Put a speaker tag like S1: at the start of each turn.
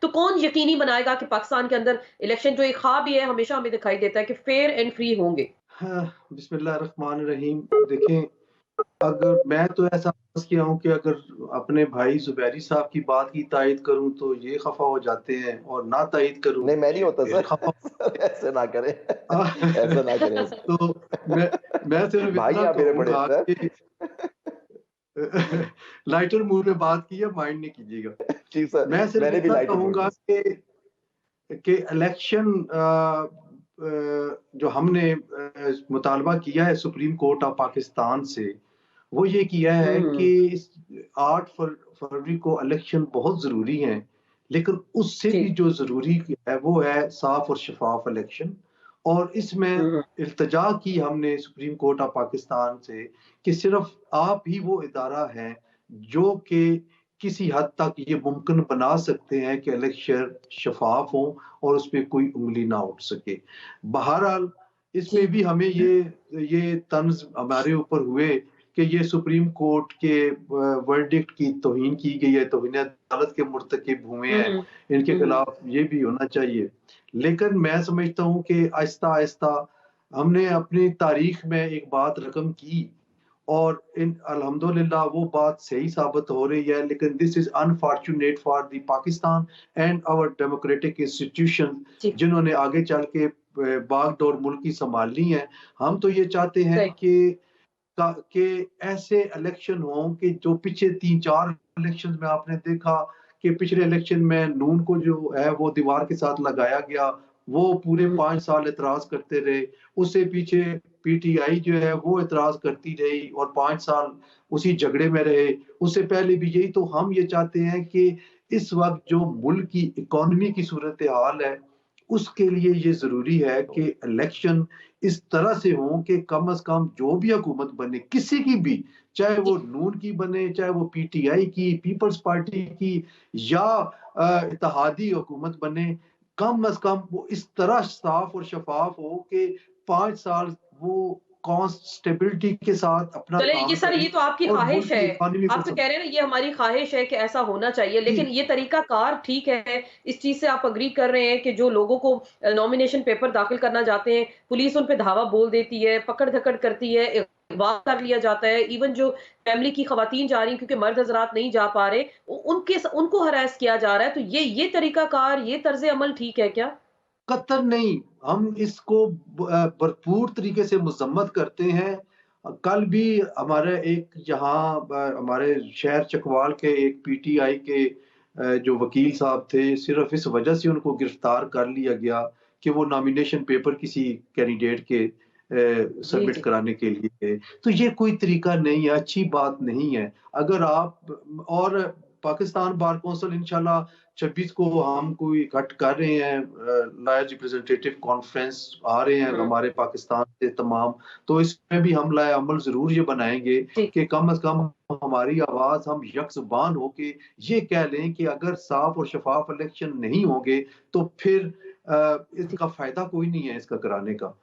S1: तो कौन यकीनी बनाएगा कि पाकिस्तान के अंदर इलेक्शन जो एक ख्वाब ही है, हमेशा हमें दिखाई देता है कि फेयर एंड फ्री होंगे?
S2: हाँ, बिस्मिल्लाहिर्रहमानिर्रहीम। देखें, अगर मैं तो ऐसा समझ किया हूँ कि अगर अपने भाई ज़ुबैरी साहब की बात की तायद करूँ तो ये ख़फ़ा हो जाते हैं और ना तायद करूँ
S3: नहीं, मैं नहीं होता
S2: फिर
S3: सर।
S2: ख़फ़ा
S3: सर ऐसे ना करें। ऐसा ना करें
S2: तो
S3: सर।
S2: मैं मैं सिर्फ़
S3: भाई
S2: इतना
S3: आप मेरे बड़े
S2: कहूँगा
S3: सर।
S2: कि लाइटर मूड में बात की है, माइंड नहीं कीजिएगा।
S3: जी सर,
S2: मैं सिर्फ़
S3: मैंने भी
S2: इतना
S3: लाइटर मूड में।
S2: कहूँगा कि इलेक्शन जो हमने मुतालबा किया है सुप्रीम कोर्ट ऑफ पाकिस्तान से, वो ये किया है कि
S1: हुँ,
S2: इस 8 फरवरी को इलेक्शन बहुत ज़रूरी है, लेकिन उससे
S1: जी।
S2: भी जो ज़रूरी है वो है साफ़ और शफ़ाफ़ इलेक्शन। और इसमें
S1: हुँ,
S2: इल्तिजा की हमने सुप्रीम कोर्ट ऑफ पाकिस्तान से कि सिर्फ़ आप ही वो इदारा हैं जो कि किसी हद तक ये मुमकिन बना सकते हैं कि इलेक्शन शफ़ाफ़ हो और उसपे कोई उँगली ना उठ सके। बहरहाल इसमें
S1: जी।
S2: भी हमें ये तंज़ हमारे ऊपर हुए कि ये सुप्रीम कोर्ट के वर्डिक्ट की तौहीन की गई है, तौहीन अदालत के मुर्तकिब हुए
S1: हुँ,
S2: हैं,
S1: हुँ।
S2: इनके
S1: हुँ, हुँ।
S2: खिलाफ ये भी होना चाहिए। लेकिन मैं समझता हूँ कि आहिस्ता-आहिस्ता हमने अपनी तारीख में एक बात रकम की और इन अल्हम्दुलिल्लाह वो बात सही साबित हो रही है, लेकिन this is unfortunate for the Pakistan and our democratic institution
S1: जी,
S2: जिन्होंने आगे चल के बागडोर मुल्क की सँभालनी है। हम तो ये चाहते हैं
S1: सही।
S2: कि ऐसे इलेक्शन हों कि जो पिछले 3-4 इलेक्शंस में आपने देखा कि पिछले इलेक्शन में नून को जो है वो दीवार के साथ लगाया गया, वो पूरे
S1: हुँ,
S2: 5 साल एतराज़ करते रहे। उससे पीछे पीटीआई जो है वो एतराज़ करती रही और 5 साल उसी झगड़े में रहे। उससे पहले भी यही तो हम ये चाहते हैं कि इस वक़्त जो मुल्क की इकोनॉमी की सूरत-ए-हाल है, उसके लिए ये ज़रूरी है कि इलेक्शन इस तरह से हों कि कम से कम जो भी हुकूमत बने, किसी की भी, चाहे वो
S1: जी।
S2: नून की बने, चाहे वो पीटीआई की, पीपल्स पार्टी की या इत्तेहादी हुकूमत बने, कम से कम वो इस तरह साफ और शफ़ाफ हो कि 5 साल वो स्टेबिलिटी के साथ अपना
S1: चलिए ये
S2: काम
S1: सर
S2: करें
S1: ये तो आपकी
S2: और
S1: ख़्वाहिश
S2: मुल्क
S1: है।
S2: की इकोनॉमी को
S1: आप तो कह रहे हैं ना ये हमारी ख़्वाहिश है कि ऐसा होना चाहिए, लेकिन
S2: जी,
S1: ये तरीक़ाकार ठीक है। इस चीज़ से आप एग्री कर रहे हैं कि जो लोगों को नॉमिनेशन पेपर दाखिल करना चाहते हैं, पुलिस उन पे धावा बोल देती है, पकड़-धकड़ करती है, अगवा कर लिया जाता है। इवन जो फैमिली की ख़वातीन जा रही हैं क्योंकि मर्द हज़रात नहीं जा पा रहे, उ उनके स उनको हैरेस किया जा रहा है। तो ये तरीक़ाकार, ये तर्ज़ अमल ठीक है क्या?
S2: कतई नहीं, हम इसको भरपूर तरीके से मज़म्मत करते हैं। कल भी हमारे एक यहाँ हमारे शहर चकवाल के एक पीटीआई के जो वकील साहब थे, सिर्फ़ इस वजह से उनको गिरफ्तार कर लिया गया कि वो नॉमिनेशन पेपर किसी कैंडिडेट के
S1: जी,
S2: सबमिट
S1: जी।
S2: कराने के लिए गए। तो ये कोई तरीका नहीं है, अच्छी बात नहीं है। अगर आप और पाकिस्तान बार कौंसिल इंशाल्लाह 26 को हम कोई इकट्ठ कर रहे हैं, लॉयर्स रिप्रेजेंटेटिव कॉन्फ्रेंस आ रहे हैं
S1: हुँ,
S2: हमारे पाकिस्तान से तमाम, तो इसमें भी हम लाए अमल ज़रूर ये बनाएँगे
S1: जी।
S2: कि कम से कम हमारी आवाज़ हम यकज़ुबान होके ये कह लें कि अगर साफ़ और शफ़ाफ़ इलेक्शन नहीं होंगे, तो फिर
S1: जी।
S2: इसका फ़ायदा कोई नहीं है इसका कराने का।